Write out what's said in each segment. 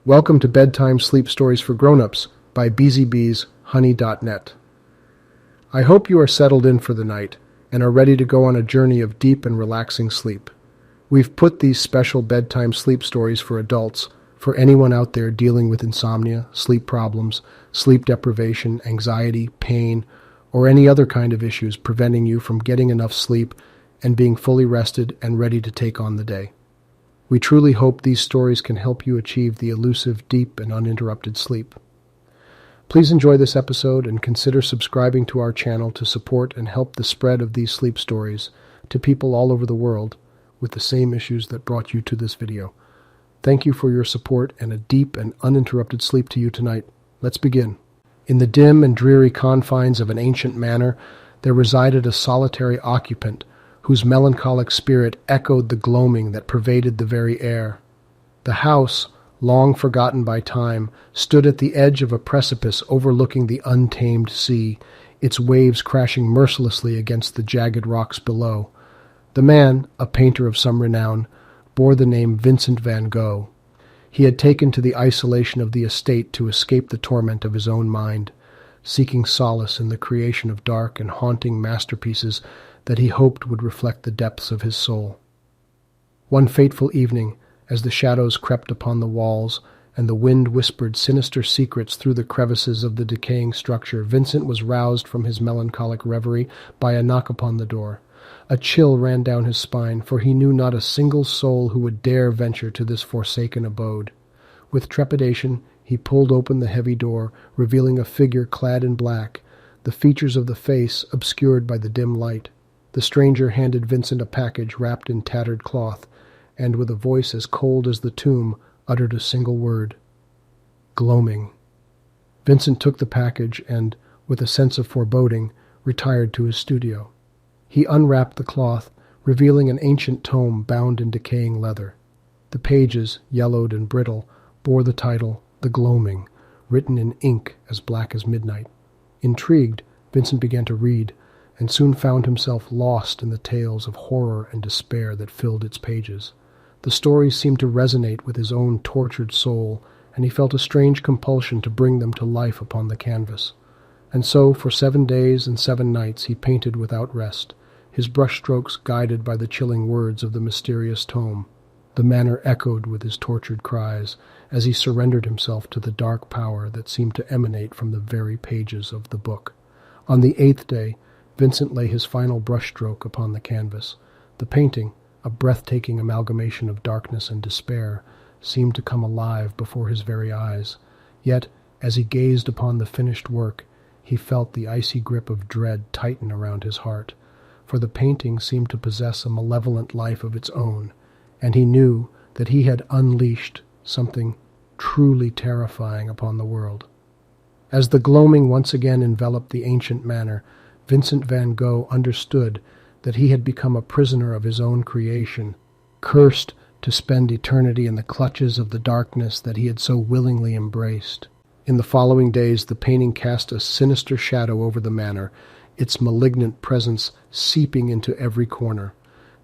Welcome to Bedtime Sleep Stories for Grown-Ups by bzbshoney.net. I hope you are settled in for the night and are ready to go on a journey of deep and relaxing sleep. We've put these special bedtime sleep stories for adults for anyone out there dealing with insomnia, sleep problems, sleep deprivation, anxiety, pain, or any other kind of issues preventing you from getting enough sleep and being fully rested and ready to take on the day. We truly hope these stories can help you achieve the elusive, deep, and uninterrupted sleep. Please enjoy this episode and consider subscribing to our channel to support and help the spread of these sleep stories to people all over the world with the same issues that brought you to this video. Thank you for your support and a deep and uninterrupted sleep to you tonight. Let's begin. In the dim and dreary confines of an ancient manor, there resided a solitary occupant whose melancholic spirit echoed the gloaming that pervaded the very air. The house, long forgotten by time, stood at the edge of a precipice overlooking the untamed sea, its waves crashing mercilessly against the jagged rocks below. The man, a painter of some renown, bore the name Vincent van Gogh. He had taken to the isolation of the estate to escape the torment of his own mind, seeking solace in the creation of dark and haunting masterpieces that he hoped would reflect the depths of his soul. One fateful evening, as the shadows crept upon the walls and the wind whispered sinister secrets through the crevices of the decaying structure, Vincent was roused from his melancholic reverie by a knock upon the door. A chill ran down his spine, for he knew not a single soul who would dare venture to this forsaken abode. With trepidation, he pulled open the heavy door, revealing a figure clad in black, the features of the face obscured by the dim light. The stranger handed Vincent a package wrapped in tattered cloth, and with a voice as cold as the tomb, uttered a single word: gloaming. Vincent took the package and, with a sense of foreboding, retired to his studio. He unwrapped the cloth, revealing an ancient tome bound in decaying leather. The pages, yellowed and brittle, bore the title, The Gloaming, written in ink as black as midnight. Intrigued, Vincent began to read, and soon found himself lost in the tales of horror and despair that filled its pages. The stories seemed to resonate with his own tortured soul, and he felt a strange compulsion to bring them to life upon the canvas. And so, for 7 days and 7 nights, he painted without rest, his brushstrokes guided by the chilling words of the mysterious tome. The manor echoed with his tortured cries, as he surrendered himself to the dark power that seemed to emanate from the very pages of the book. On the 8th day, Vincent lay his final brushstroke upon the canvas. The painting, a breathtaking amalgamation of darkness and despair, seemed to come alive before his very eyes. Yet, as he gazed upon the finished work, he felt the icy grip of dread tighten around his heart, for the painting seemed to possess a malevolent life of its own, and he knew that he had unleashed something truly terrifying upon the world. As the gloaming once again enveloped the ancient manor, Vincent van Gogh understood that he had become a prisoner of his own creation, cursed to spend eternity in the clutches of the darkness that he had so willingly embraced. In the following days, the painting cast a sinister shadow over the manor, its malignant presence seeping into every corner.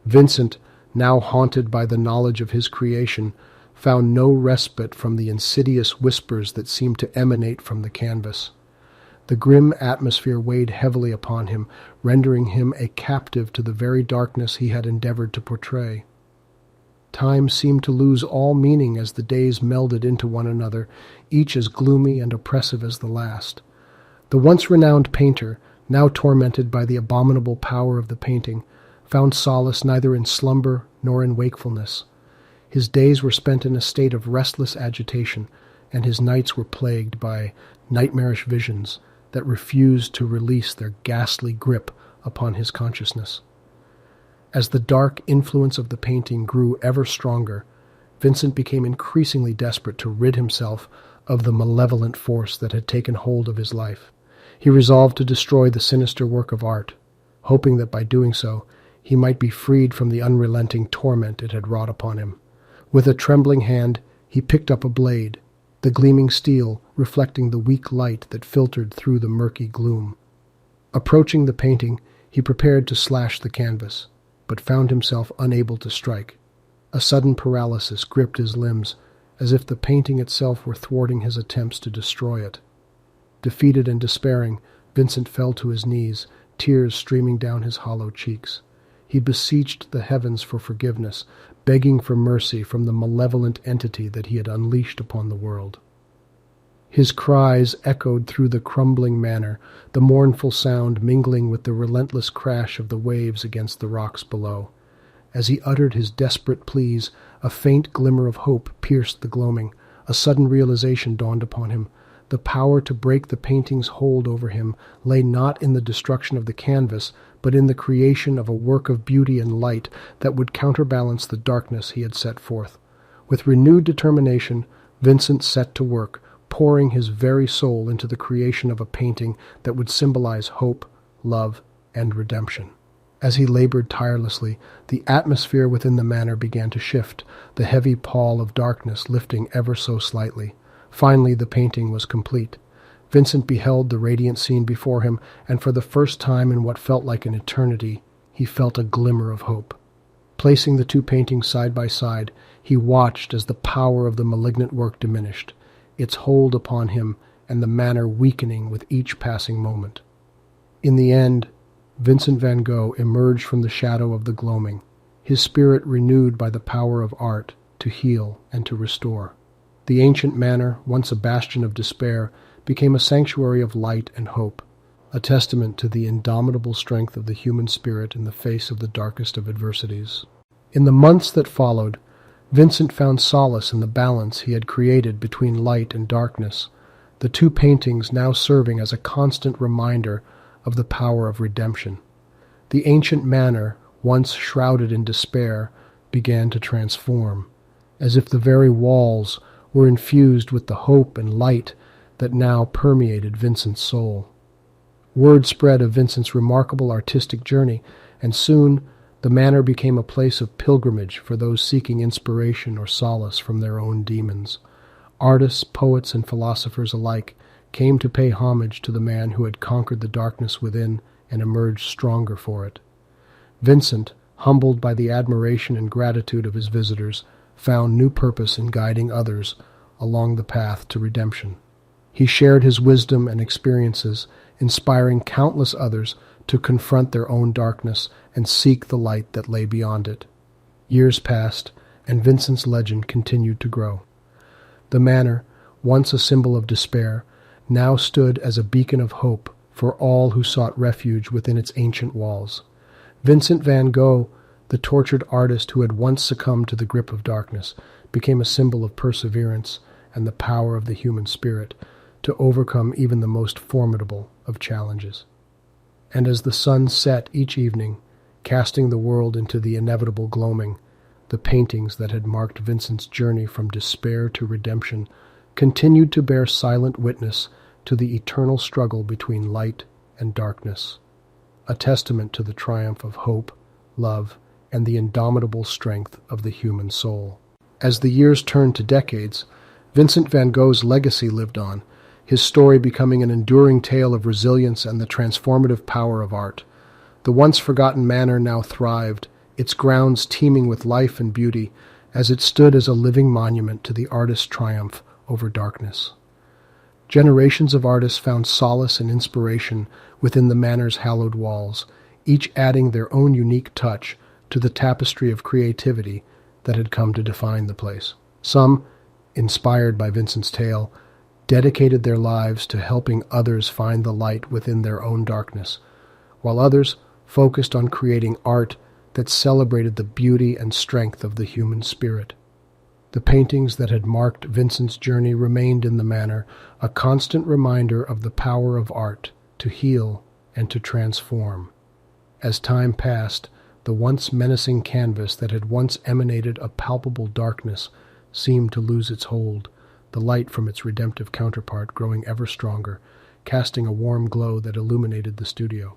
Vincent, now haunted by the knowledge of his creation, found no respite from the insidious whispers that seemed to emanate from the canvas. The grim atmosphere weighed heavily upon him, rendering him a captive to the very darkness he had endeavored to portray. Time seemed to lose all meaning as the days melded into one another, each as gloomy and oppressive as the last. The once renowned painter, now tormented by the abominable power of the painting, found solace neither in slumber nor in wakefulness. His days were spent in a state of restless agitation, and his nights were plagued by nightmarish visions that refused to release their ghastly grip upon his consciousness. As the dark influence of the painting grew ever stronger, Vincent became increasingly desperate to rid himself of the malevolent force that had taken hold of his life. He resolved to destroy the sinister work of art, hoping that by doing so he might be freed from the unrelenting torment it had wrought upon him. With a trembling hand, he picked up a blade, the gleaming steel reflecting the weak light that filtered through the murky gloom. Approaching the painting, he prepared to slash the canvas, but found himself unable to strike. A sudden paralysis gripped his limbs, as if the painting itself were thwarting his attempts to destroy it. Defeated and despairing, Vincent fell to his knees, tears streaming down his hollow cheeks. He beseeched the heavens for forgiveness, begging for mercy from the malevolent entity that he had unleashed upon the world. His cries echoed through the crumbling manor, the mournful sound mingling with the relentless crash of the waves against the rocks below. As he uttered his desperate pleas, a faint glimmer of hope pierced the gloaming. A sudden realization dawned upon him. The power to break the painting's hold over him lay not in the destruction of the canvas, but in the creation of a work of beauty and light that would counterbalance the darkness he had set forth. With renewed determination, Vincent set to work, pouring his very soul into the creation of a painting that would symbolize hope, love, and redemption. As he labored tirelessly, the atmosphere within the manor began to shift, the heavy pall of darkness lifting ever so slightly. Finally, the painting was complete. Vincent beheld the radiant scene before him, and for the first time in what felt like an eternity, he felt a glimmer of hope. Placing the two paintings side by side, he watched as the power of the malignant work diminished, its hold upon him and the manor weakening with each passing moment. In the end, Vincent van Gogh emerged from the shadow of the gloaming, his spirit renewed by the power of art to heal and to restore. The ancient manor, once a bastion of despair, became a sanctuary of light and hope, a testament to the indomitable strength of the human spirit in the face of the darkest of adversities. In the months that followed, Vincent found solace in the balance he had created between light and darkness, the two paintings now serving as a constant reminder of the power of redemption. The ancient manor, once shrouded in despair, began to transform, as if the very walls were infused with the hope and light that now permeated Vincent's soul. Word spread of Vincent's remarkable artistic journey, and soon the manor became a place of pilgrimage for those seeking inspiration or solace from their own demons. Artists, poets, and philosophers alike came to pay homage to the man who had conquered the darkness within and emerged stronger for it. Vincent, humbled by the admiration and gratitude of his visitors, found new purpose in guiding others along the path to redemption. He shared his wisdom and experiences, inspiring countless others to confront their own darkness and seek the light that lay beyond it. Years passed, and Vincent's legend continued to grow. The manor, once a symbol of despair, now stood as a beacon of hope for all who sought refuge within its ancient walls. Vincent van Gogh, the tortured artist who had once succumbed to the grip of darkness, became a symbol of perseverance and the power of the human spirit to overcome even the most formidable of challenges. And as the sun set each evening, casting the world into the inevitable gloaming, the paintings that had marked Vincent's journey from despair to redemption continued to bear silent witness to the eternal struggle between light and darkness, a testament to the triumph of hope, love, and the indomitable strength of the human soul. As the years turned to decades, Vincent van Gogh's legacy lived on, his story becoming an enduring tale of resilience and the transformative power of art. The once forgotten manor now thrived, its grounds teeming with life and beauty, as it stood as a living monument to the artist's triumph over darkness. Generations of artists found solace and inspiration within the manor's hallowed walls, each adding their own unique touch to the tapestry of creativity that had come to define the place. Some, inspired by Vincent's tale, dedicated their lives to helping others find the light within their own darkness, while others focused on creating art that celebrated the beauty and strength of the human spirit. The paintings that had marked Vincent's journey remained in the manor, a constant reminder of the power of art to heal and to transform. As time passed, the once menacing canvas that had once emanated a palpable darkness seemed to lose its hold, the light from its redemptive counterpart growing ever stronger, casting a warm glow that illuminated the studio.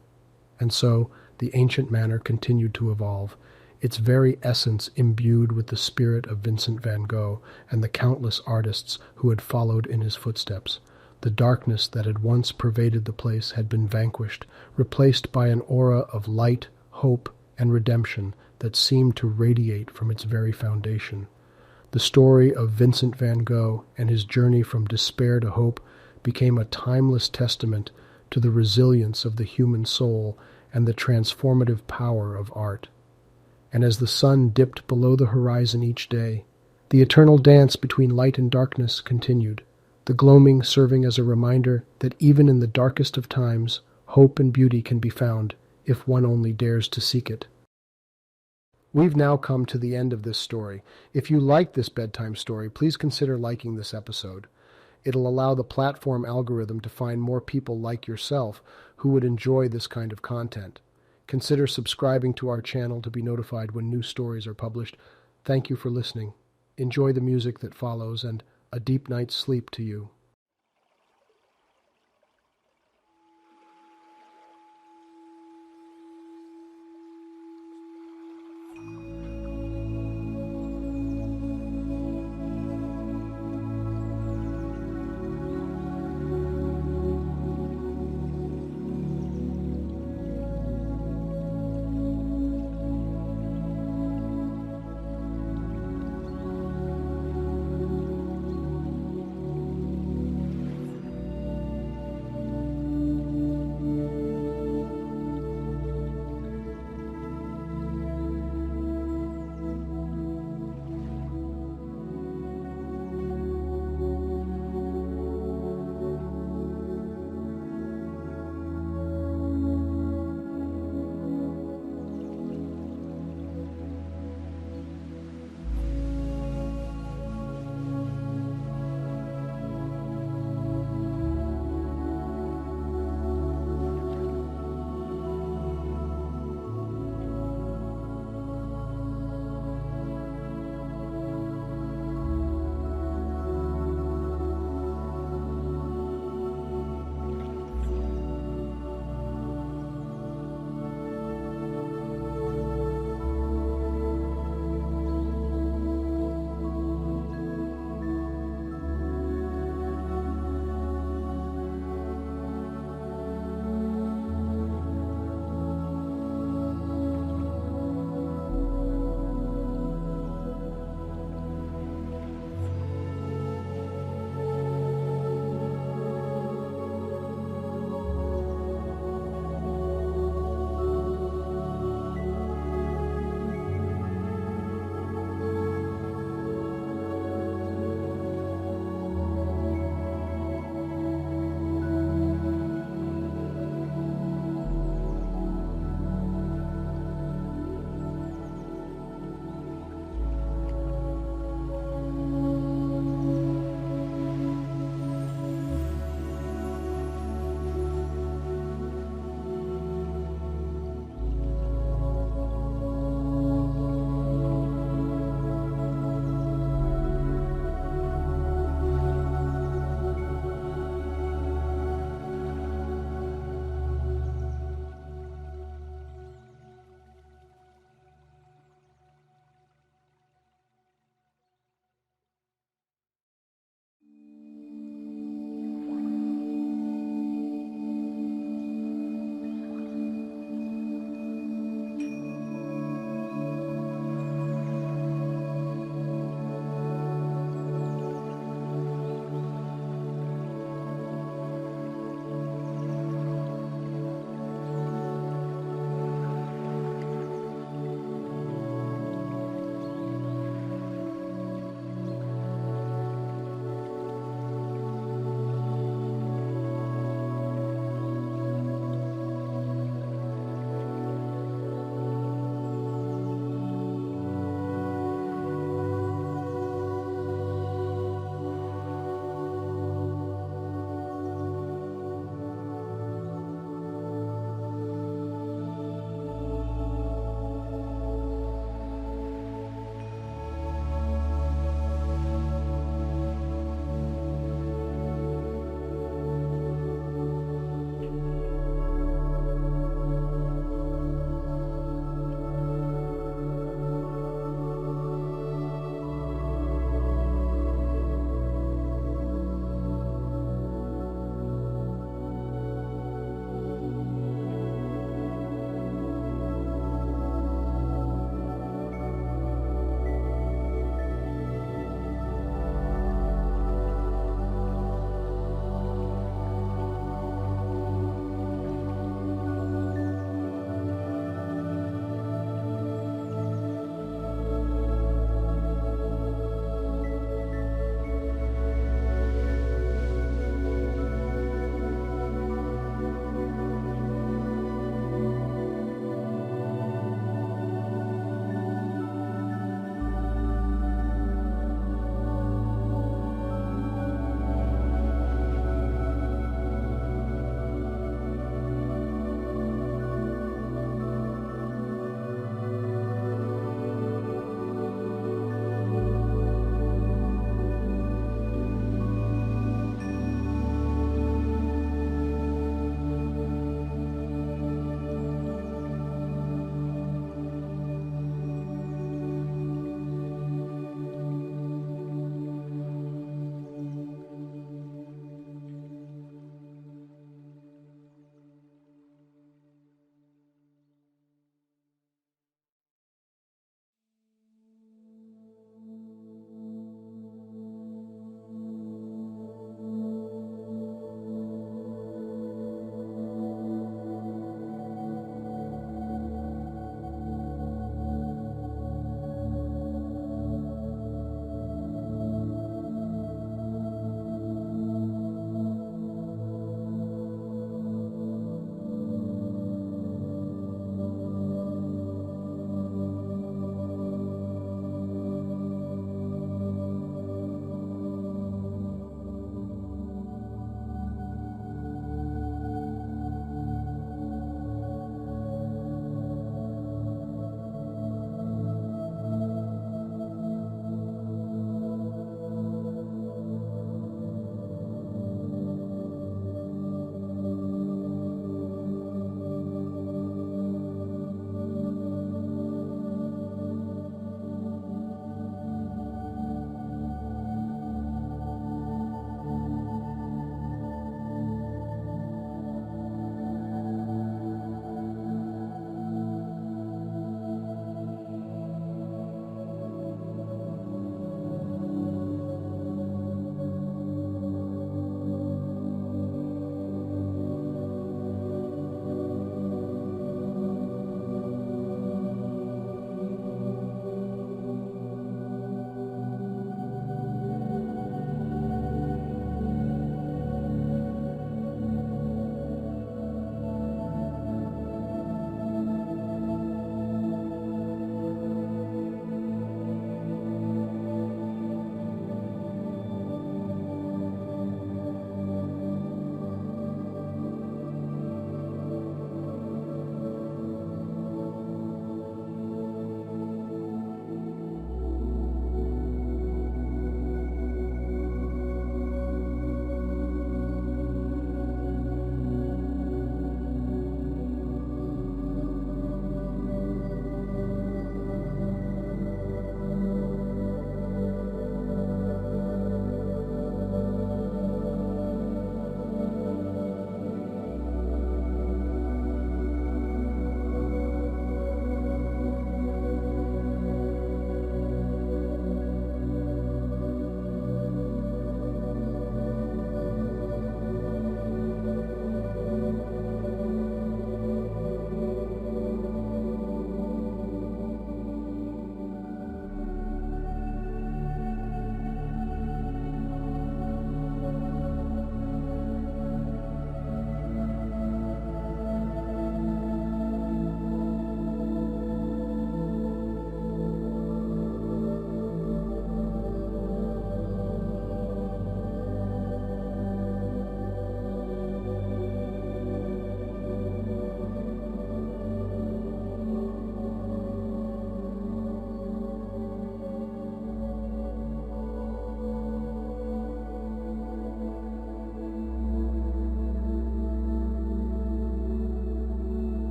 And so, the ancient manor continued to evolve, its very essence imbued with the spirit of Vincent van Gogh and the countless artists who had followed in his footsteps. The darkness that had once pervaded the place had been vanquished, replaced by an aura of light, hope, and redemption that seemed to radiate from its very foundation. The story of Vincent van Gogh and his journey from despair to hope became a timeless testament to the resilience of the human soul and the transformative power of art. And as the sun dipped below the horizon each day, the eternal dance between light and darkness continued, the gloaming serving as a reminder that even in the darkest of times, hope and beauty can be found if one only dares to seek it. We've now come to the end of this story. If you like this bedtime story, please consider liking this episode. It'll allow the platform algorithm to find more people like yourself who would enjoy this kind of content. Consider subscribing to our channel to be notified when new stories are published. Thank you for listening. Enjoy the music that follows, and a deep night's sleep to you.